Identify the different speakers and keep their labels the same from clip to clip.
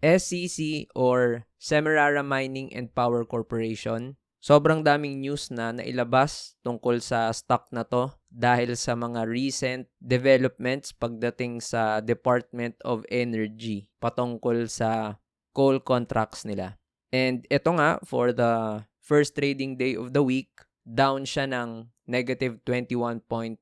Speaker 1: SCC or Semirara Mining and Power Corporation. Sobrang daming news na nailabas tungkol sa stock na to dahil sa mga recent developments pagdating sa Department of Energy patungkol sa coal contracts nila. And ito nga, for the first trading day of the week, down siya ng negative 21.39%.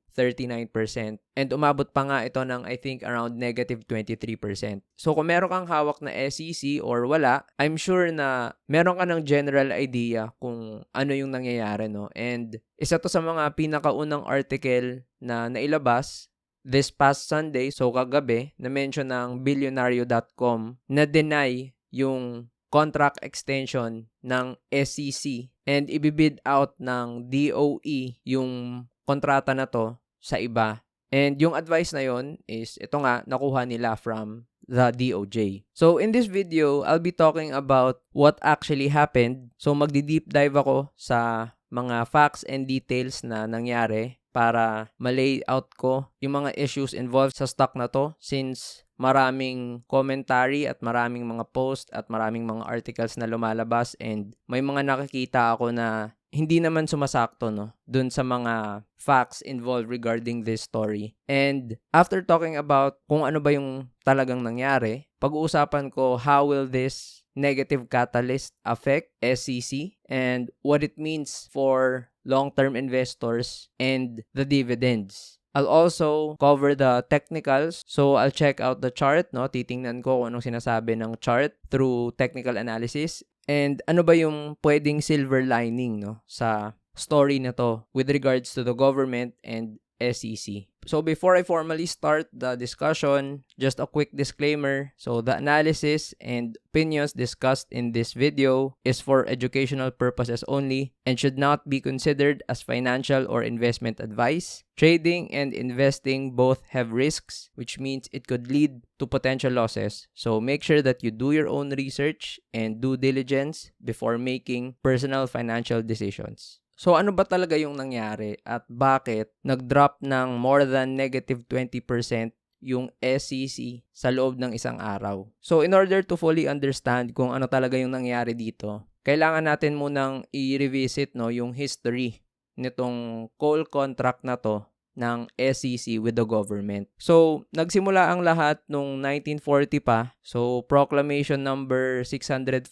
Speaker 1: And umabot pa nga ito ng I think around negative 23%. So kung meron kang hawak na SEC or wala, I'm sure na meron ka ng general idea kung ano yung nangyayari, no? And isa to sa mga pinakaunang article na nailabas this past Sunday, so kagabi, na-mention ng Billionario.com na deny yung contract extension ng SEC and ibibid out ng DOE yung kontrata na to sa iba. And yung advice na yon is ito nga, nakuha nila from the DOJ. So in this video, I'll be talking about what actually happened. So magdi-deep dive ako sa mga facts and details na nangyari para ma-lay out ko yung mga issues involved sa stock na to, since maraming commentary at maraming mga post at maraming mga articles na lumalabas and may mga nakikita ako na hindi naman sumasakto, no, dun sa mga facts involved regarding this story. And after talking about kung ano ba yung talagang nangyari, pag-uusapan ko how will this negative catalyst affect SEC and what it means for long-term investors and the dividends. I'll also cover the technicals. So, I'll check out the chart, no? Titingnan ko kung anong sinasabi ng chart through technical analysis. And ano ba yung pwedeng silver lining, no, sa story na to with regards to the government and SEC. So before I formally start the discussion, just a quick disclaimer. So the analysis and opinions discussed in this video is for educational purposes only and should not be considered as financial or investment advice. Trading and investing both have risks, which means it could lead to potential losses. So make sure that you do your own research and due diligence before making personal financial decisions. So ano ba talaga yung nangyari at bakit nag-drop ng more than negative 20% yung SEC sa loob ng isang araw? So in order to fully understand kung ano talaga yung nangyari dito, kailangan natin munang i-revisit, no, yung history nitong coal contract na to ng SEC with the government. So, nagsimula ang lahat nung 1940 pa. So, Proclamation number 649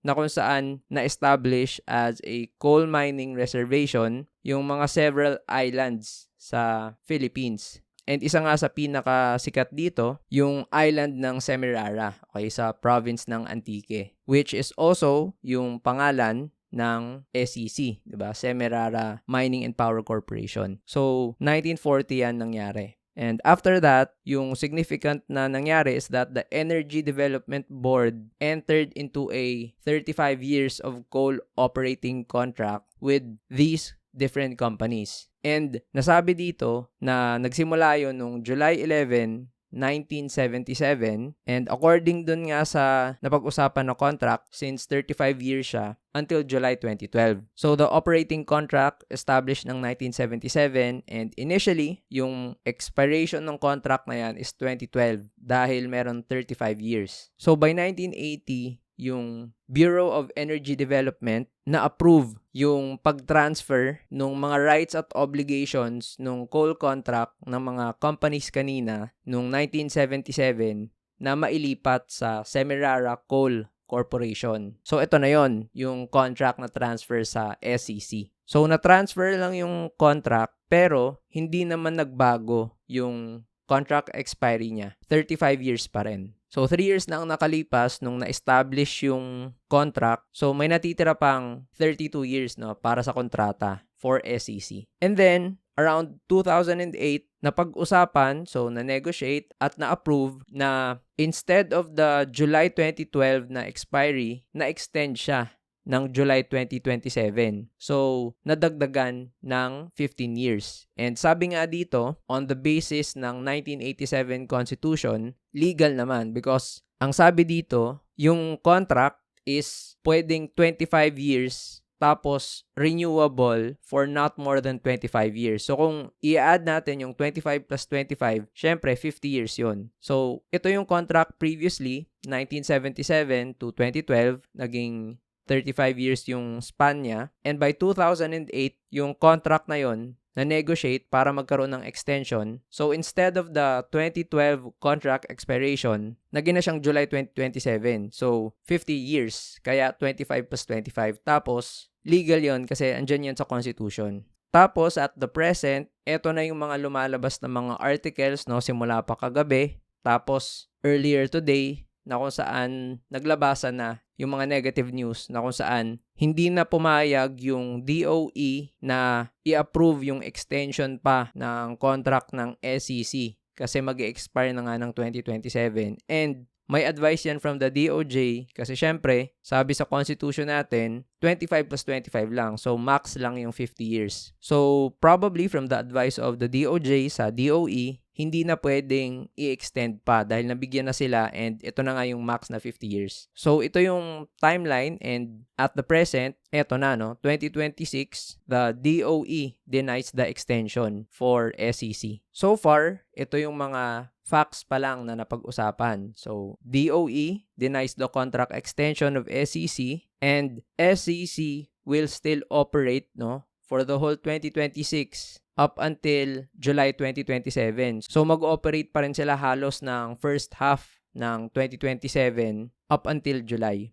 Speaker 1: na kung saan na-establish as a coal mining reservation yung mga several islands sa Philippines. And isa nga sa pinakasikat dito, yung island ng Semirara, okay, sa province ng Antique, which is also yung pangalan ng SEC, 'di ba? Semirara Mining and Power Corporation. So, 1940 yan nangyari. And after that, yung significant na nangyari is that the Energy Development Board entered into a 35 years of coal operating contract with these different companies. And nasabi dito na nagsimula yun nung July 11, 1977, and according dun nga sa napag-usapan na contract, since 35 years siya, until July 2012. So, the operating contract established ng 1977 and initially, yung expiration ng contract na yan is 2012 dahil meron 35 years. So, by 1980, yung Bureau of Energy Development na-approve yung pag-transfer ng mga rights at obligations ng coal contract ng mga companies kanina noong 1977 na mailipat sa Semirara Coal Corporation. So, ito na yon, yung contract na transfer sa SEC. So, na-transfer lang yung contract pero hindi naman nagbago yung contract expiry niya. 35 years pa rin. So, 3 years na ang nakalipas nung na-establish yung contract. So, may natitira pang 32 years, no, para sa kontrata for SEC. And then, around 2008, napag-usapan, so na-negotiate at na-approve na instead of the July 2012 na expiry, na-extend siya ng July 2027. So, nadagdagan ng 15 years. And sabi nga dito, on the basis ng 1987 Constitution, legal naman because ang sabi dito, yung contract is pwedeng 25 years tapos renewable for not more than 25 years. So kung i-add natin yung 25 plus 25, syempre 50 years yun. So ito yung contract previously, 1977 to 2012, naging 35 years yung span niya. And by 2008, yung contract na yon na-negotiate para magkaroon ng extension. So, instead of the 2012 contract expiration, naging na siyang July 2027. So, 50 years. Kaya 25 plus 25. Tapos, legal yon kasi andyan yan sa Constitution. Tapos, at the present, eto na yung mga lumalabas na mga articles, no, simula pa kagabi. Tapos, earlier today, na kung saan naglabasan na yung mga negative news na kung saan hindi na pumayag yung DOE na i-approve yung extension pa ng contract ng SEC kasi mag-expire na nga ng 2027. And may advice yan from the DOJ kasi syempre, sabi sa Constitution natin, 25 plus 25 lang. So, max lang yung 50 years. So, probably from the advice of the DOJ sa DOE, hindi na pwedeng i-extend pa dahil nabigyan na sila and ito na nga yung max na 50 years. So, ito yung timeline and at the present, eto na, no? 2026, the DOE denies the extension for SEC. So far, ito yung mga facts pa lang na napag-usapan. So, DOE denies the contract extension of SEC and SEC will still operate, no, for the whole 2026 up until July 2027. So, mag-operate pa rin sila halos ng first half ng 2027 up until July.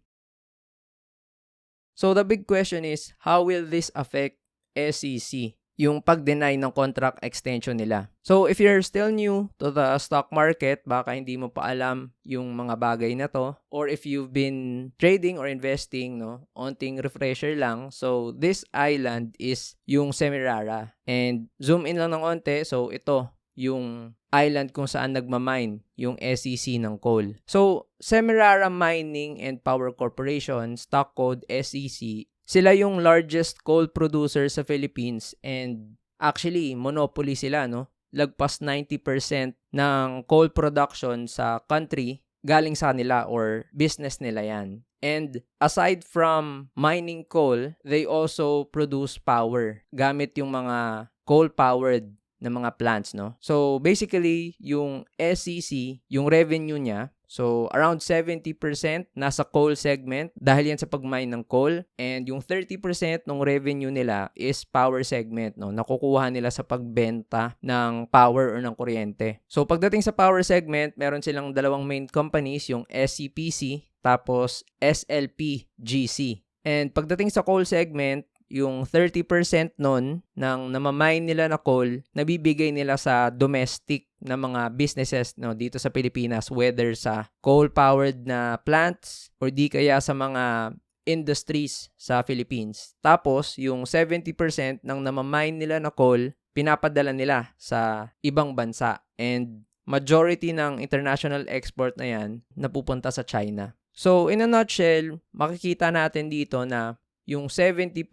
Speaker 1: So, the big question is, how will this affect SEC? Yung pag-deny ng contract extension nila. So, if you're still new to the stock market, baka hindi mo pa alam yung mga bagay na to. Or if you've been trading or investing, no, onting refresher lang. So, this island is yung Semirara. And zoom in lang ng onte. So, ito yung island kung saan nagmamine yung SEC ng coal. So, Semirara Mining and Power Corporation, stock code SEC, sila yung largest coal producer sa Philippines and actually, monopoly sila, no? Lagpas 90% ng coal production sa country galing sa nila or business nila yan. And aside from mining coal, they also produce power gamit yung mga coal-powered na mga plants, no? So, basically, yung SEC, yung revenue niya, so, around 70% nasa coal segment dahil yan sa pag-mine ng coal. And yung 30% ng revenue nila is power segment, no? Nakukuha nila sa pagbenta ng power or ng kuryente. So, pagdating sa power segment, meron silang dalawang main companies, yung SCPC tapos SLPGC. And pagdating sa coal segment, yung 30% nun ng namamine nila na coal, nabibigay nila sa domestic na mga businesses, no, dito sa Pilipinas, whether sa coal-powered na plants or di kaya sa mga industries sa Philippines. Tapos, yung 70% ng namamine nila na coal, pinapadala nila sa ibang bansa. And majority ng international export na yan, napupunta sa China. So, in a nutshell, makikita natin dito na yung 70%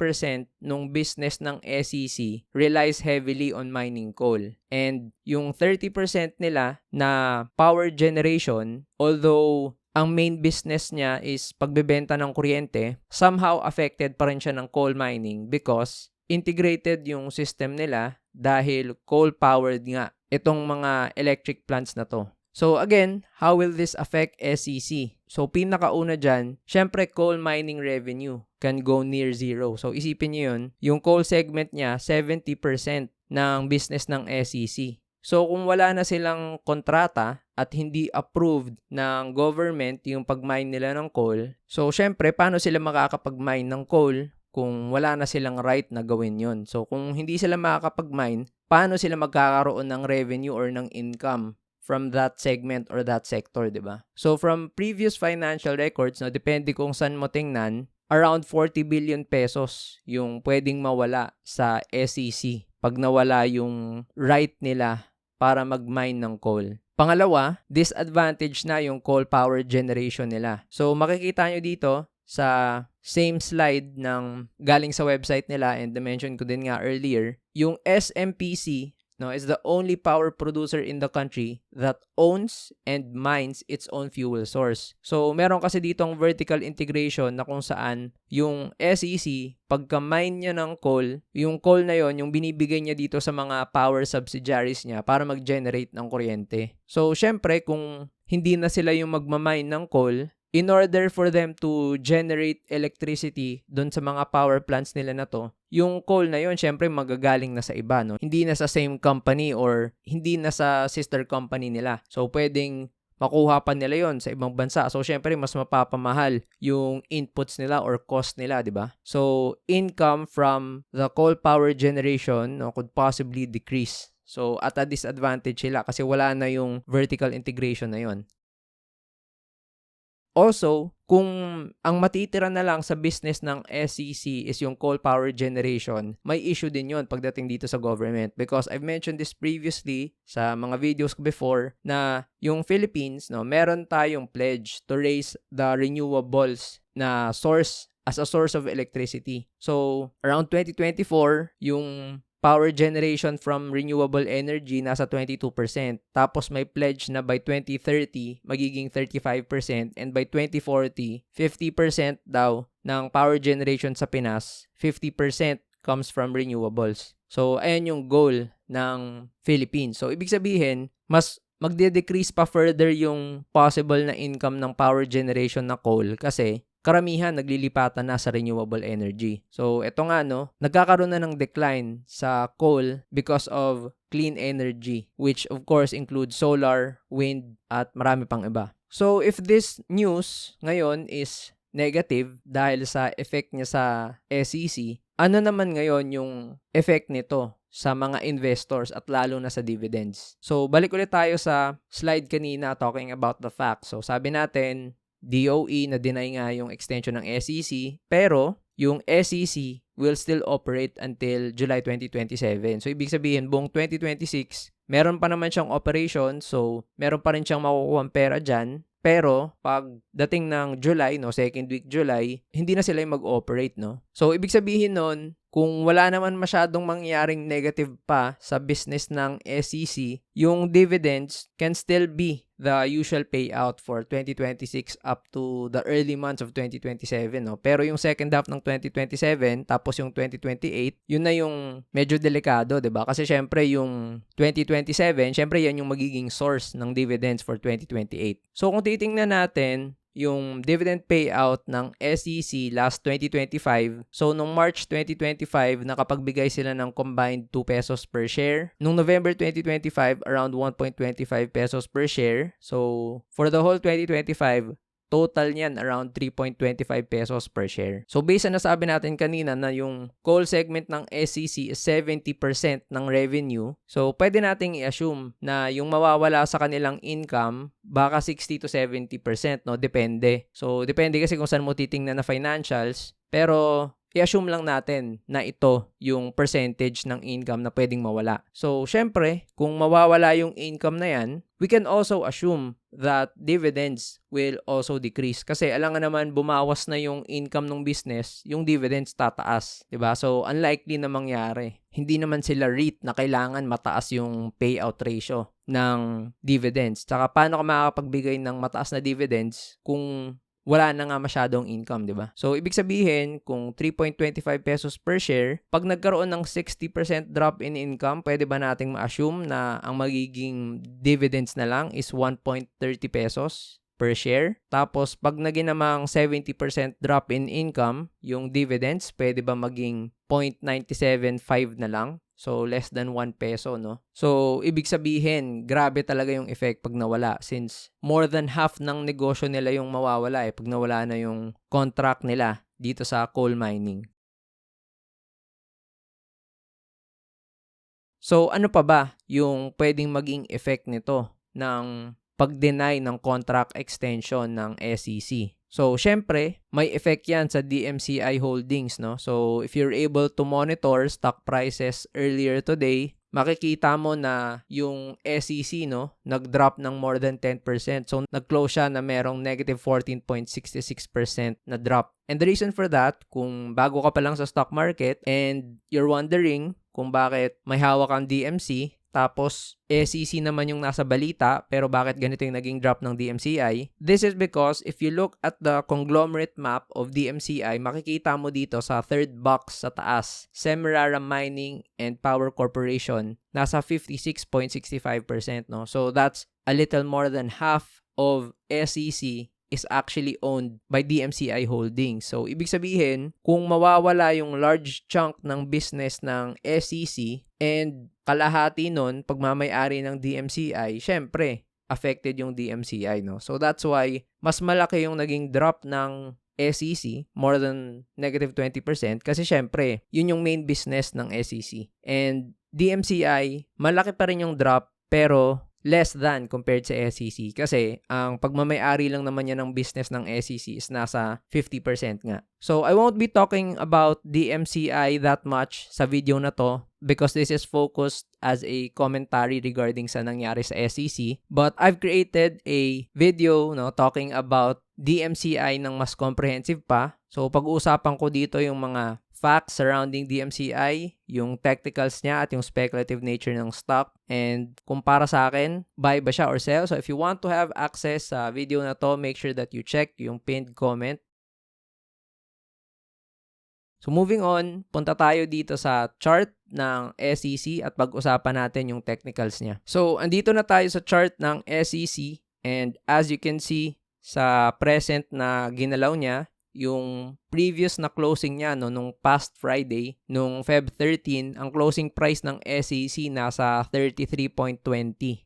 Speaker 1: ng business ng SEC relies heavily on mining coal. And yung 30% nila na power generation, although ang main business niya is pagbebenta ng kuryente, somehow affected pa rin siya ng coal mining because integrated yung system nila dahil coal-powered nga itong mga electric plants na to. So again, how will this affect SEC? So pinakauna dyan, syempre coal mining revenue can go near zero. So isipin niyo yun, yung coal segment niya, 70% ng business ng SEC. So kung wala na silang kontrata at hindi approved ng government yung pag-mine nila ng coal, so syempre paano sila makakapag-mine ng coal kung wala na silang right na gawin yon? So kung hindi sila makakapag-mine, paano sila magkakaroon ng revenue or ng income from that segment or that sector, di ba? So, from previous financial records, no, depende kung saan mo tingnan, around 40 billion pesos yung pwedeng mawala sa SEC pag nawala yung right nila para mag-mine ng coal. Pangalawa, disadvantage na yung coal power generation nila. So, makikita nyo dito sa same slide ng galing sa website nila and na-mention ko din nga earlier, yung SMPC no, is the only power producer in the country that owns and mines its own fuel source. So, meron kasi ditong vertical integration na kung saan yung SEC, pagka-mine niya ng coal, yung coal na yon yung binibigay niya dito sa mga power subsidiaries niya para mag-generate ng kuryente. So, syempre, kung hindi na sila yung magmamine ng coal, in order for them to generate electricity doon sa mga power plants nila na to, yung coal na yon syempre magagaling na sa iba, no? Hindi na sa same company or hindi na sa sister company nila. So, pwedeng makuha pa nila yon sa ibang bansa. So, syempre, mas mapapamahal yung inputs nila or cost nila, di ba? So, income from the coal power generation, no, could possibly decrease. So, at a disadvantage sila kasi wala na yung vertical integration na yon. Also, kung ang matitira na lang sa business ng SEC is yung coal power generation, may issue din yon pagdating dito sa government. Because I've mentioned this previously sa mga videos before na yung Philippines, no, meron tayong pledge to raise the renewables na source as a source of electricity. So, around 2024, yung power generation from renewable energy nasa 22%. Tapos may pledge na by 2030, magiging 35%. And by 2040, 50% daw ng power generation sa Pinas, 50% comes from renewables. So, ayan yung goal ng Philippines. So, ibig sabihin, mas magde-decrease pa further yung possible na income ng power generation na coal kasi karamihan naglilipatan na sa renewable energy. So, eto nga, no, nagkakaroon na ng decline sa coal because of clean energy, which of course includes solar, wind, at marami pang iba. So, if this news ngayon is negative dahil sa effect niya sa SEC, ano naman ngayon yung effect nito sa mga investors at lalo na sa dividends? So, balik ulit tayo sa slide kanina talking about the facts. So, sabi natin, DOE na deny nga yung extension ng SEC, pero yung SEC will still operate until July 2027. So, ibig sabihin, buong 2026, meron pa naman siyang operation, so meron pa rin siyang makukuha pera dyan. Pero, pag dating ng July, no, second week July, hindi na sila yung mag-operate, no? So, ibig sabihin nun, kung wala naman masyadong mangyaring negative pa sa business ng SEC, yung dividends can still be the usual payout for 2026 up to the early months of 2027, no? Pero yung second half ng 2027, tapos yung 2028, yun na yung medyo delikado, 'di ba? Kasi syempre yung 2027, syempre yan yung magiging source ng dividends for 2028. So kung titingnan natin yung dividend payout ng SEC last 2025. So, nung March 2025, nakapagbigay sila ng combined 2 pesos per share. Nung November 2025, around 1.25 pesos per share. So, for the whole 2025, total niyan around 3.25 pesos per share. So, based na nasabi natin kanina na yung coal segment ng SEC is 70% ng revenue. So, pwede nating i-assume na yung mawawala sa kanilang income, baka 60 to 70%, no? Depende. So, depende kasi kung saan mo titingnan na financials. Pero, i-assume lang natin na ito yung percentage ng income na pwedeng mawala. So, syempre, kung mawawala yung income na yan, we can also assume that dividends will also decrease. Kasi alam nga naman, bumawas na yung income ng business, yung dividends tataas. Diba? So, unlikely na mangyari. Hindi naman sila REIT na kailangan mataas yung payout ratio ng dividends. Tsaka, paano ka makakapagbigay ng mataas na dividends kung wala na nga masyadong income, di ba? So, ibig sabihin, kung 3.25 pesos per share, pag nagkaroon ng 60% drop in income, pwede ba nating ma-assume na ang magiging dividends na lang is 1.30 pesos per share? Tapos, pag naging namang 70% drop in income, yung dividends, pwede ba maging 0.975 na lang? So, less than 1 peso, no? So, ibig sabihin, grabe talaga yung effect pag nawala since more than half ng negosyo nila yung mawawala pag nawala na yung contract nila dito sa coal mining. So, ano pa ba yung pwedeng maging effect nito ng pag-deny ng contract extension ng SEC? So, syempre, may effect yan sa DMCI Holdings, no? So, if you're able to monitor stock prices earlier today, makikita mo na yung SEC, no, nag-drop ng more than 10%. So, nag-close siya na merong negative 14.66% na drop. And the reason for that, kung bago ka pa lang sa stock market and you're wondering kung bakit may hawak ang DMC, tapos SEC naman yung nasa balita, pero bakit ganito yung naging drop ng DMCI? This is because if you look at the conglomerate map of DMCI, makikita mo dito sa third box sa taas, Semirara Mining and Power Corporation, nasa 56.65%, no? So that's a little more than half of SEC is actually owned by DMCI Holdings. So, ibig sabihin, kung mawawala yung large chunk ng business ng SEC and kalahati nun, pagmamayari ng DMCI, syempre, affected yung DMCI, no? So, that's why, mas malaki yung naging drop ng SEC, more than negative 20%, kasi syempre, yun yung main business ng SEC. And DMCI, malaki pa rin yung drop, pero less than compared sa SEC kasi ang pagmamayari lang naman niya ng business ng SEC is nasa 50% nga. So, I won't be talking about DMCI that much sa video na to because this is focused as a commentary regarding sa nangyari sa SEC. But I've created a video talking about DMCI ng mas comprehensive pa. So, pag-uusapan ko dito yung mga facts surrounding DMCI, yung technicals niya at yung speculative nature ng stock, and kung para sa akin, buy ba siya or sell? So if you want to have access sa video na to, make sure that you check yung pinned comment. So moving on, punta tayo dito sa chart ng SEC at pag-usapan natin yung technicals niya. So andito na tayo sa chart ng SEC, and as you can see sa present na ginalaw niya, yung previous na closing niya nung past Friday, nung Feb 13, ang closing price ng SEC nasa 33.20.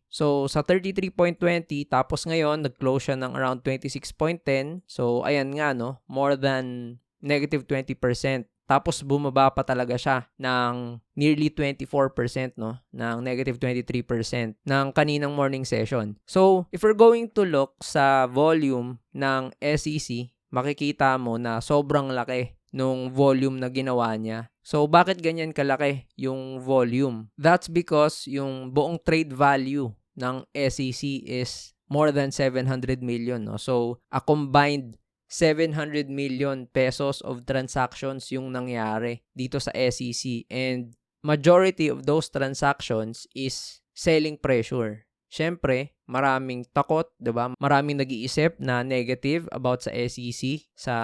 Speaker 1: So, sa 33.20, tapos ngayon, nag-close siya ng around 26.10. So, ayan nga, more than negative 20%. Tapos, bumaba pa talaga siya ng nearly 24%, ng negative 23% ng kaninang morning session. So, if we're going to look sa volume ng SEC, makikita mo na sobrang laki nung volume na ginawa niya. So, bakit ganyan kalaki yung volume? That's because yung buong trade value ng SEC is more than 700 million. So, a combined 700 million pesos of transactions yung nangyari dito sa SEC. And majority of those transactions is selling pressure. Siyempre, maraming takot, 'di ba? Maraming nag-iisip na negative about sa SEC sa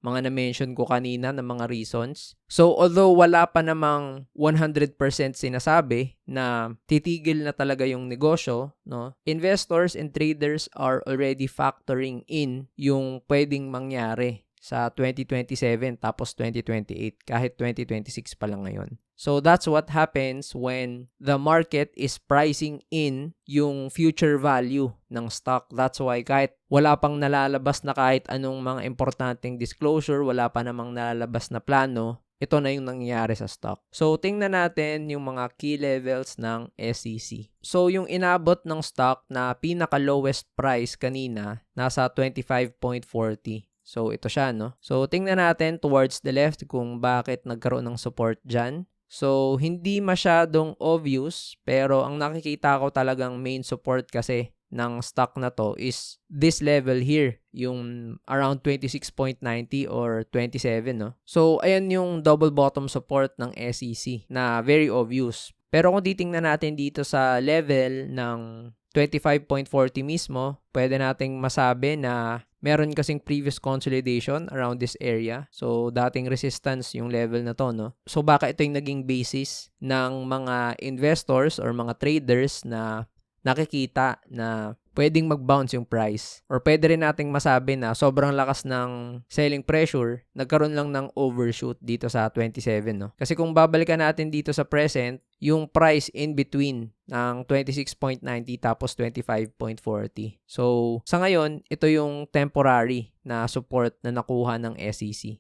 Speaker 1: mga na-mention ko kanina ng mga reasons. So, although wala pa namang 100% sinasabi na titigil na talaga yung negosyo, investors and traders are already factoring in yung pwedeng mangyari sa 2027 tapos 2028 kahit 2026 pa lang ngayon. So that's what happens when the market is pricing in yung future value ng stock. That's why kahit wala pang nalalabas na kahit anong mga importanteng disclosure, wala pa namang nalalabas na plano, ito na yung nangyayari sa stock. So tingnan natin yung mga key levels ng SEC. So yung inabot ng stock na pinaka-lowest price kanina, nasa 25.40. So ito siya, So tingnan natin towards the left kung bakit nagkaroon ng support dyan. So, hindi masyadong obvious, pero ang nakikita ko talagang main support kasi ng stock na to is this level here, yung around 26.90 or 27, So, ayan yung double bottom support ng SEC na very obvious. Pero kung titingnan natin dito sa level ng 25.40 mismo, pwede nating masabi na meron kasing previous consolidation around this area. So, dating resistance yung level na to, So, baka ito yung naging basis ng mga investors or mga traders na nakikita na pwedeng mag-bounce yung price. Or pwede rin nating masabi na sobrang lakas ng selling pressure, nagkaroon lang ng overshoot dito sa 27, Kasi kung babalikan natin dito sa present, yung price in between ng 26.90 tapos 25.40. So, sa ngayon, ito yung temporary na support na nakuha ng SEC.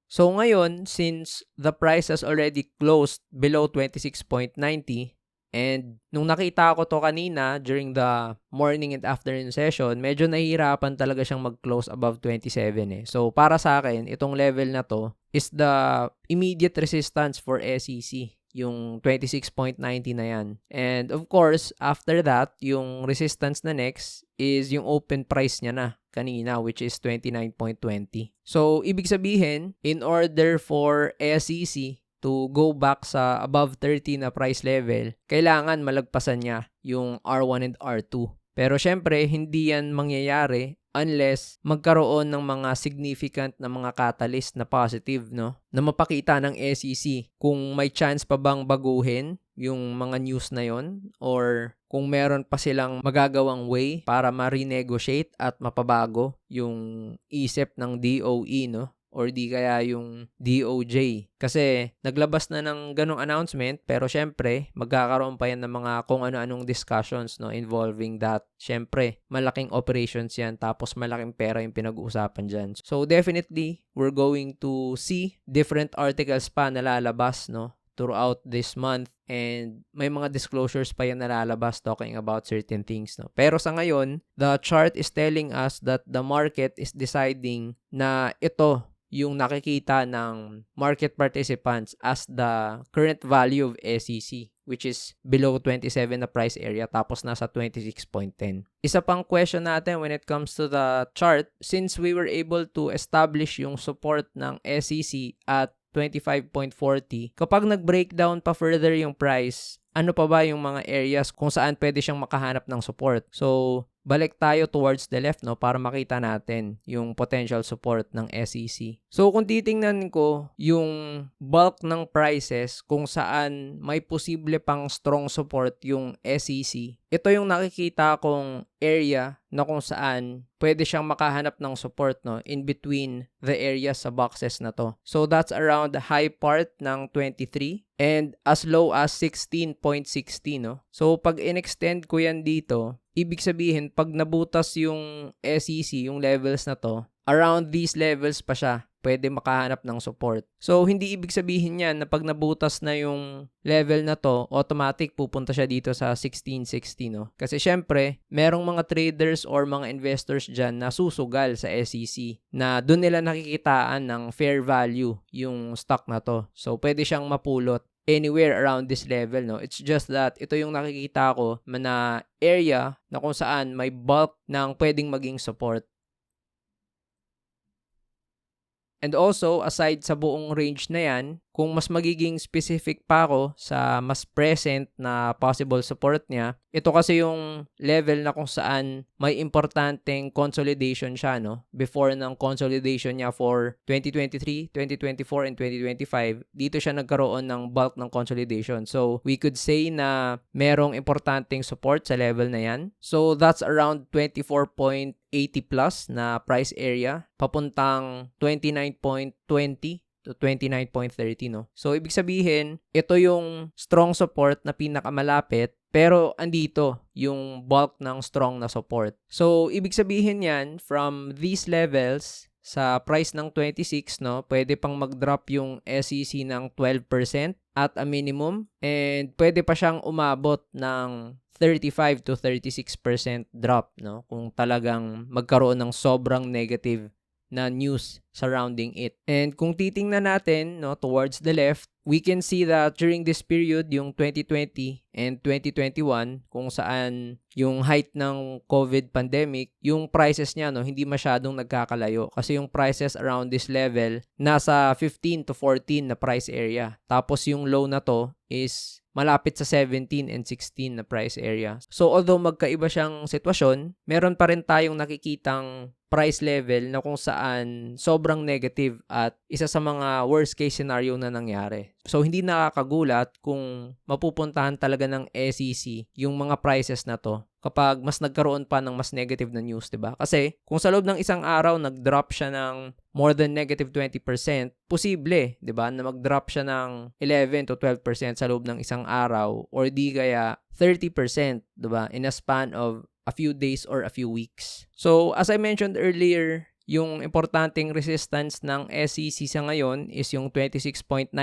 Speaker 1: So, ngayon, since the price has already closed below 26.90, and nung nakita ko to kanina during the morning and afternoon session, medyo nahihirapan talaga siyang mag-close above 27 So, para sa akin, itong level na to is the immediate resistance for SEC, yung 26.90 na yan. And of course, after that, yung resistance na next is yung open price niya na kanina, which is 29.20. So, ibig sabihin, in order for SEC to go back sa above 30 na price level, kailangan malagpasan niya yung R1 and R2. Pero syempre, hindi yan mangyayari unless magkaroon ng mga significant na mga catalyst na positive, no? Na mapakita ng SEC kung may chance pa bang baguhin yung mga news na yon or kung meron pa silang magagawang way para ma-renegotiate at mapabago yung isip ng DOE, no? Or di kaya yung DOJ. Kasi naglabas na ng ganong announcement, pero syempre, magkakaroon pa yan ng mga kung ano-anong discussions, no, involving that. Syempre, malaking operations yan, tapos malaking pera yung pinag-uusapan dyan. So definitely, we're going to see different articles pa na lalabas, no, throughout this month, and may mga disclosures pa yan na lalabas talking about certain things, no. Pero sa ngayon, the chart is telling us that the market is deciding na ito yung nakikita ng market participants as the current value of SEC, which is below 27 na price area, tapos nasa 26.10. Isa pang question natin when it comes to the chart, since we were able to establish yung support ng SEC at 25.40, kapag nag-breakdown pa further yung price, ano pa ba yung mga areas kung saan pwede siyang makahanap ng support? So, balik tayo towards the left, no, para makita natin yung potential support ng SEC. So, kung titingnan ko yung bulk ng prices kung saan may posible pang strong support yung SEC, ito yung nakikita kong area na kung saan pwede siyang makahanap ng support, no, in between the areas sa boxes na to. So, that's around the high part ng 23 and as low as 16.60, no. So, pag in-extend ko yan dito, ibig sabihin, pag nabutas yung SEC, yung levels na to, around these levels pa siya pwede makahanap ng support. So, hindi ibig sabihin yan na pag nabutas na yung level na to, automatic pupunta siya dito sa 1660, no? Kasi syempre, merong mga traders or mga investors dyan na susugal sa SEC na doon nila nakikitaan ng fair value yung stock na to. So, pwede siyang mapulot anywhere around this level, no? It's just that ito yung nakikita ko na area na kung saan may bulk ng pwedeng maging support. And also, aside sa buong range na yan, kung mas magiging specific pa ako sa mas present na possible support niya, ito kasi yung level na kung saan may importanteng consolidation siya, no? Before ng consolidation niya for 2023, 2024, and 2025, dito siya nagkaroon ng bulk ng consolidation. So, we could say na merong importanteng support sa level na yan. So, that's around 24.80 plus na price area, papuntang 29.20 to 29.30, no? So, ibig sabihin, ito yung strong support na pinakamalapit, pero andito yung bulk ng strong na support. So, ibig sabihin yan, from these levels, sa price ng 26, no, pwede pang mag-drop yung SEC ng 12% at a minimum, and pwede pa siyang umabot ng 35 to 36% drop, no, kung talagang magkaroon ng sobrang negative na news surrounding it. And kung titingnan natin, no, towards the left, we can see that during this period, yung 2020 and 2021, kung saan yung height ng COVID pandemic, yung prices niya, no, hindi masyadong nagkakalayo. Kasi yung prices around this level, nasa 15 to 14 na price area. Tapos yung low na to is malapit sa 17 and 16 na price area. So, although magkaiba siyang sitwasyon, meron pa rin tayong nakikitang price level na kung saan sobrang negative at isa sa mga worst case scenario na nangyari. So, hindi nakakagulat kung mapupuntahan talaga ng SEC yung mga prices na to kapag mas nagkaroon pa ng mas negative na news, diba? Kasi kung sa loob ng isang araw nag-drop siya ng more than negative 20%, posible, diba, na mag-drop siya ng 11 to 12% sa loob ng isang araw, or di kaya 30%, diba, in a span of a few days or a few weeks. So, as I mentioned earlier, yung importanteng resistance ng SEC sa ngayon is yung 26.90,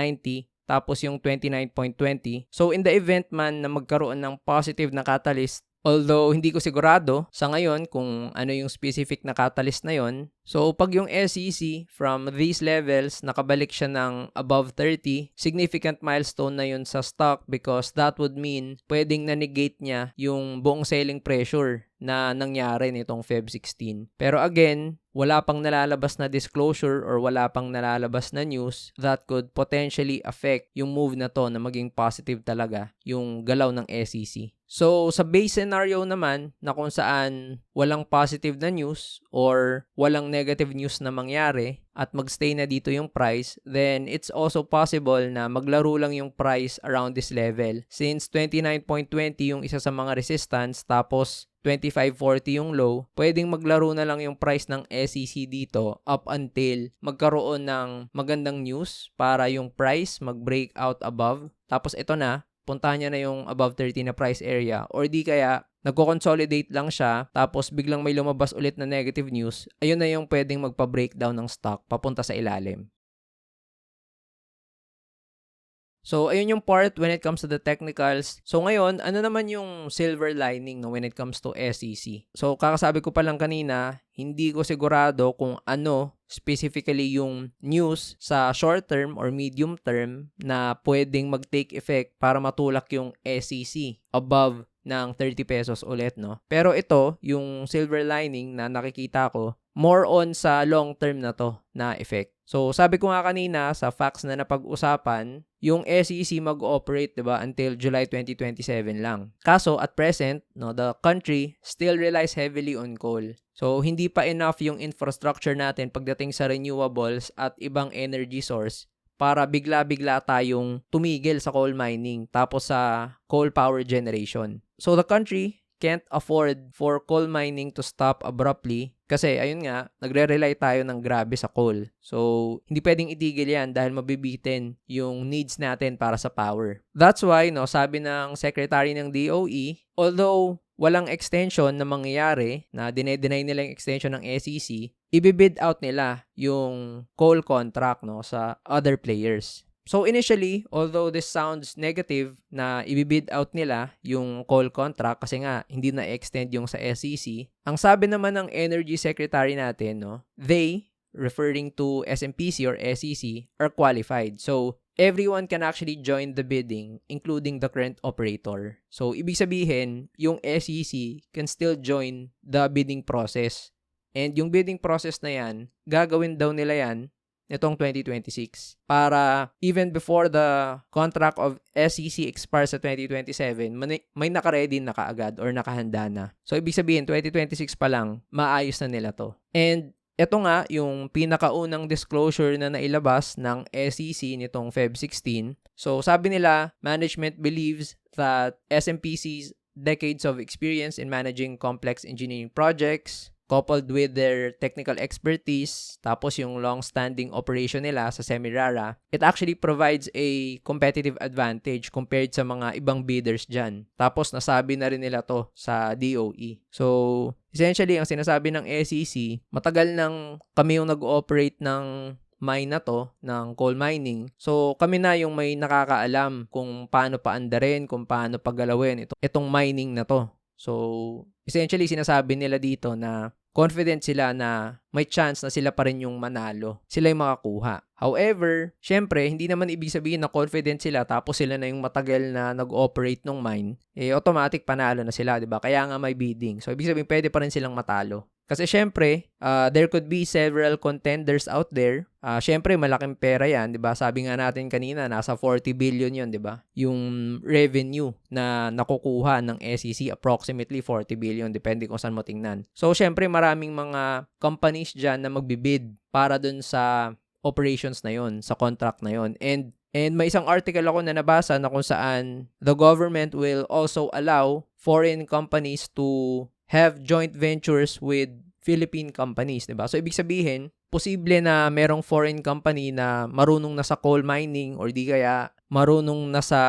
Speaker 1: tapos yung 29.20. So, in the event man na magkaroon ng positive na catalyst, although hindi ko sigurado sa ngayon kung ano yung specific na catalyst na yon. So, pag yung SEC from these levels, nakabalik siya ng above 30, significant milestone na yun sa stock because that would mean pwedeng na-negate niya yung buong selling pressure na nangyari nitong Feb 16. Pero again, wala pang nalalabas na disclosure or wala pang nalalabas na news that could potentially affect yung move na to na maging positive talaga yung galaw ng SEC. So, sa base scenario naman na kung saan walang positive na news or walang negative news na mangyari at magstay na dito yung price, then it's also possible na maglaro lang yung price around this level. Since 29.20 yung isa sa mga resistance tapos 25.40 yung low, pwedeng maglaro na lang yung price ng SEC dito up until magkaroon ng magandang news para yung price mag-break out above. Tapos ito na, puntahan niya na yung above 30 na price area or di kaya nagko-consolidate lang siya tapos biglang may lumabas ulit na negative news, ayun na yung pwedeng magpa-breakdown ng stock papunta sa ilalim. So, ayun yung part when it comes to the technicals. So, ngayon, ano naman yung silver lining when it comes to SEC? So, kakasabi ko pa lang kanina, hindi ko sigurado kung ano specifically yung news sa short term or medium term na pwedeng mag-take effect para matulak yung SEC above ng 30 pesos ulit, no? Pero ito, yung silver lining na nakikita ko, more on sa long term na to na effect. So, sabi ko nga kanina sa facts na napag-usapan, yung SEC mag-operate, 'di ba, until July 2027 lang. Kaso at present, no, the country still relies heavily on coal. So, hindi pa enough yung infrastructure natin pagdating sa renewables at ibang energy source para bigla-bigla tayong tumigil sa coal mining tapos sa coal power generation. So, the country can't afford for coal mining to stop abruptly kasi ayun nga, nagre-rely tayo ng grabe sa coal. So, hindi pwedeng itigil yan dahil mabibitin yung needs natin para sa power. That's why, no, sabi ng Secretary ng DOE, although walang extension na mangyayari, na dinay nila yung extension ng SEC, ibibid out nila yung coal contract, no, sa other players. So initially, although this sounds negative na ibibid out nila yung coal contract kasi nga hindi na extend yung sa SEC, ang sabi naman ng Energy Secretary natin, no, they, referring to SMPC or SEC, are qualified. So everyone can actually join the bidding, including the current operator. So ibig sabihin, yung SEC can still join the bidding process. And yung bidding process na yan, gagawin daw nila yan nitong 2026 para even before the contract of SEC expires sa 2027, may naka-ready na kaagad or nakahanda na. So, ibig sabihin, 2026 pa lang, maayos na nila to. And ito nga, yung pinakaunang disclosure na nailabas ng SEC nitong Feb 16. So, sabi nila, management believes that SMPC's decades of experience in managing complex engineering projects, coupled with their technical expertise, tapos yung long-standing operation nila sa Semirara, it actually provides a competitive advantage compared sa mga ibang bidders dyan. Tapos nasabi na rin nila to sa DOE. So, essentially, ang sinasabi ng SEC, matagal nang kami yung nag-ooperate ng mine na to, ng coal mining. So, kami na yung may nakakaalam kung paano paandarin, kung paano paggalawin itong mining na to. So, essentially, sinasabi nila dito na confident sila na may chance na sila pa rin yung manalo. Sila yung makakuha. However, syempre, hindi naman ibig sabihin na confident sila tapos sila na yung matagal na nag-operate ng mine. Automatic panalo na sila, 'di ba? Kaya nga may bidding. So, ibig sabihin, pwede pa rin silang matalo. Kasi syempre, there could be several contenders out there. Syempre, malaking pera yan, di ba? Sabi nga natin kanina, nasa 40 billion yun, di ba? Yung revenue na nakukuha ng SEC, approximately 40 billion, depende kung saan mo tingnan. So, syempre, maraming mga companies dyan na magbibid para dun sa operations na yon, sa contract na yon. And may isang article ako na nabasa na kung saan the government will also allow foreign companies to have joint ventures with Philippine companies, diba? So, ibig sabihin, posible na merong foreign company na marunong na sa coal mining or di kaya marunong na sa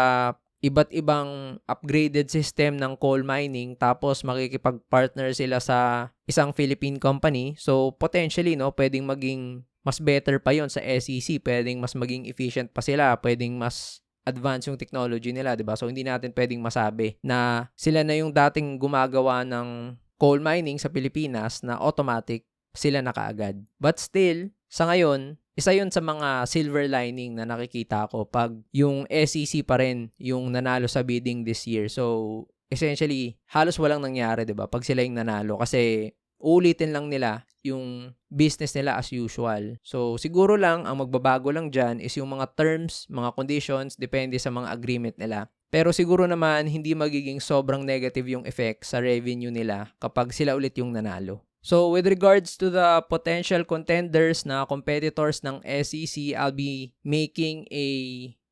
Speaker 1: iba't ibang upgraded system ng coal mining tapos makikipag-partner sila sa isang Philippine company. So, potentially, no, pwedeng maging mas better pa yon sa SEC. Pwedeng mas maging efficient pa sila. Pwedeng mas advance yung technology nila, 'di ba? So hindi natin pwedeng masabi na sila na yung dating gumagawa ng coal mining sa Pilipinas na automatic sila na kaagad. But still, sa ngayon, isa yun sa mga silver lining na nakikita ko pag yung SEC pa rin yung nanalo sa bidding this year. So, essentially, halos walang nangyari, 'di ba? Pag sila yung nanalo kasi uulitin lang nila yung business nila as usual. So, siguro lang, ang magbabago lang dyan is yung mga terms, mga conditions, depende sa mga agreement nila. Pero siguro naman, hindi magiging sobrang negative yung effect sa revenue nila kapag sila ulit yung nanalo. So, with regards to the potential contenders na competitors ng SEC, I'll be making a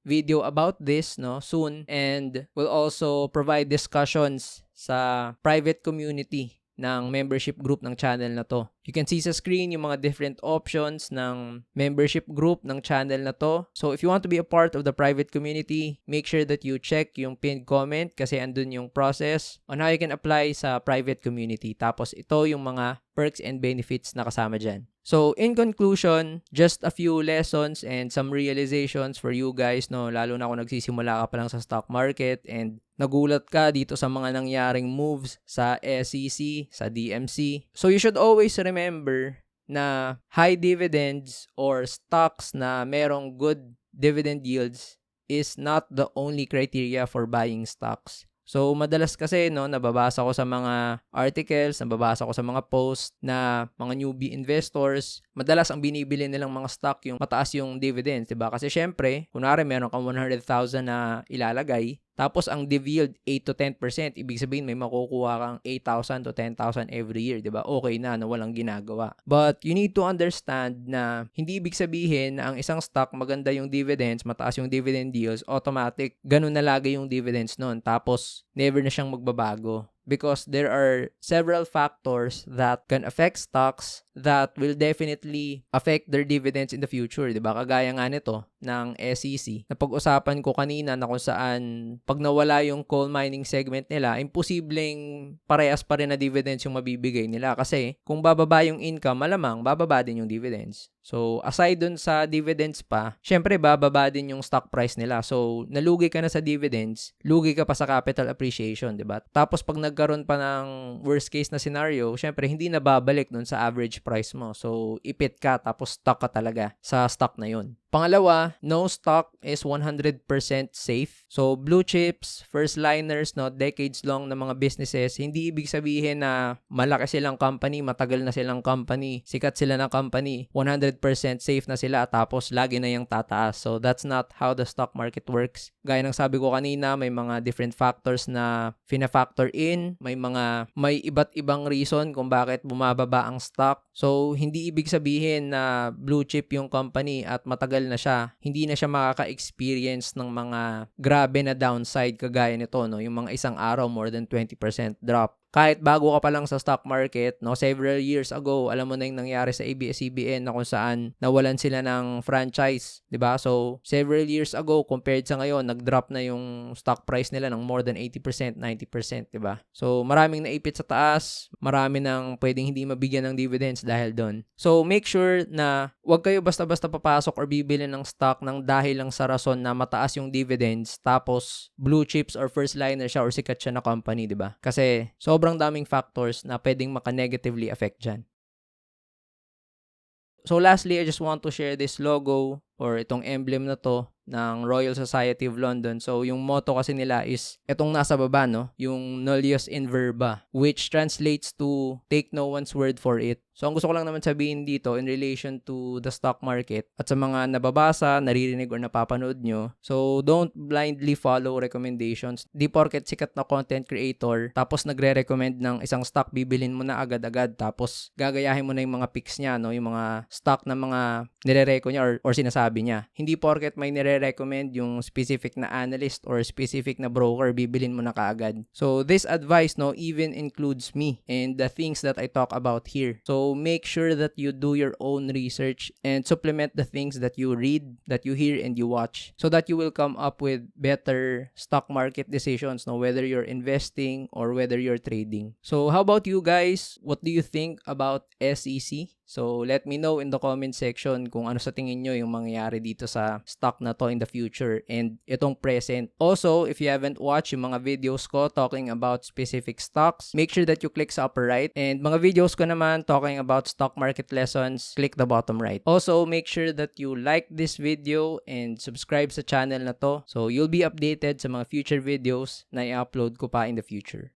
Speaker 1: video about this soon, and will also provide discussions sa private community ng membership group ng channel na to. You can see sa screen yung mga different options ng membership group ng channel na to. So if you want to be a part of the private community, make sure that you check yung pinned comment kasi andun yung process on how you can apply sa private community. Tapos ito yung mga perks and benefits na kasama dyan. So in conclusion, just a few lessons and some realizations for you guys, lalo na kung nagsisimula ka pa lang sa stock market and nagulat ka dito sa mga nangyaring moves sa SEC, sa DMC. So you should always remember na high dividends or stocks na merong good dividend yields is not the only criteria for buying stocks. So, madalas kasi, nababasa ko sa mga articles, nababasa ko sa mga posts na mga newbie investors, madalas ang binibili nilang mga stock yung mataas yung dividends, diba? Kasi syempre, kunwari meron kang 100,000 na ilalagay, tapos ang div yield 8 to 10%, ibig sabihin may makukuha kang 8,000 to 10,000 every year, 'di ba? Okay na walang ginagawa. But you need to understand na hindi ibig sabihin na ang isang stock maganda yung dividends, mataas yung dividend yields, automatic ganun na lagi yung dividends noon. Tapos never na siyang magbabago. Because there are several factors that can affect stocks that will definitely affect their dividends in the future, 'di ba? Kagaya nga nito ng SEC. Napag-usapan ko kanina na kung saan pag nawala yung coal mining segment nila, imposibleng parehas pa rin na dividends yung mabibigay nila kasi kung bababa yung income, malamang bababa din yung dividends. So, aside dun sa dividends pa, syempre bababa din yung stock price nila. So, nalugi ka na sa dividends, lugi ka pa sa capital appreciation, 'di ba? Tapos pag nagkaroon pa ng worst case na scenario, syempre hindi na babalik dun sa average price mo. So, ipit ka tapos stuck ka talaga sa stock na yun. Pangalawa, no stock is 100% safe. So, blue chips, first liners, decades long na mga businesses, hindi ibig sabihin na malaki silang company, matagal na silang company, sikat sila na company, 100% safe na sila tapos lagi na yung tataas. So, that's not how the stock market works. Gaya ng sabi ko kanina, may mga different factors na fina-factor in, may iba't ibang reason kung bakit bumababa ang stock. So, hindi ibig sabihin na blue chip yung company at matagal na siya, hindi na siya makaka-experience ng mga grabe na downside kagaya nito, yung mga isang araw more than 20% drop. Kahit bago ka pa lang sa stock market, several years ago, alam mo na yung nangyari sa ABS-CBN na kung saan nawalan sila ng franchise, 'di ba? So, several years ago compared sa ngayon, nag-drop na yung stock price nila ng more than 80%, 90%, 'di ba? So, maraming naipit sa taas, marami nang pwedeng hindi mabigyan ng dividends dahil doon. So, make sure na huwag kayo basta-basta papasok or bibili ng stock ng dahil lang sa rason na mataas yung dividends tapos blue chips or first liner siya or sikat siya na company, 'di ba? Kasi sobrang daming factors na pwedeng maka-negatively affect dyan. So lastly, I just want to share this logo or itong emblem na to ng Royal Society of London. So, yung motto kasi nila is itong nasa baba, yung nullius in verba, which translates to take no one's word for it. So, ang gusto ko lang naman sabihin dito in relation to the stock market at sa mga nababasa, naririnig or napapanood nyo. So, don't blindly follow recommendations. Di porket sikat na content creator, tapos nagre-recommend ng isang stock, bibilin mo na agad-agad, tapos gagayahin mo na yung mga picks niya, yung mga stock na mga nire-reco niya or sinasabi niya. Hindi porket may nire-recommend yung specific na analyst or specific na broker, bibilin mo na kaagad. So, this advice, even includes me and the things that I talk about here. So, make sure that you do your own research and supplement the things that you read, that you hear, and you watch so that you will come up with better stock market decisions, whether you're investing or whether you're trading. So, how about you guys? What do you think about SEC? So, let me know in the comment section kung ano sa tingin nyo yung mangyayari dito sa stock na to in the future and itong present. Also, if you haven't watched yung mga videos ko talking about specific stocks, make sure that you click sa upper right. And mga videos ko naman talking about stock market lessons, click the bottom right. Also, make sure that you like this video and subscribe sa channel na to so you'll be updated sa mga future videos na i-upload ko pa in the future.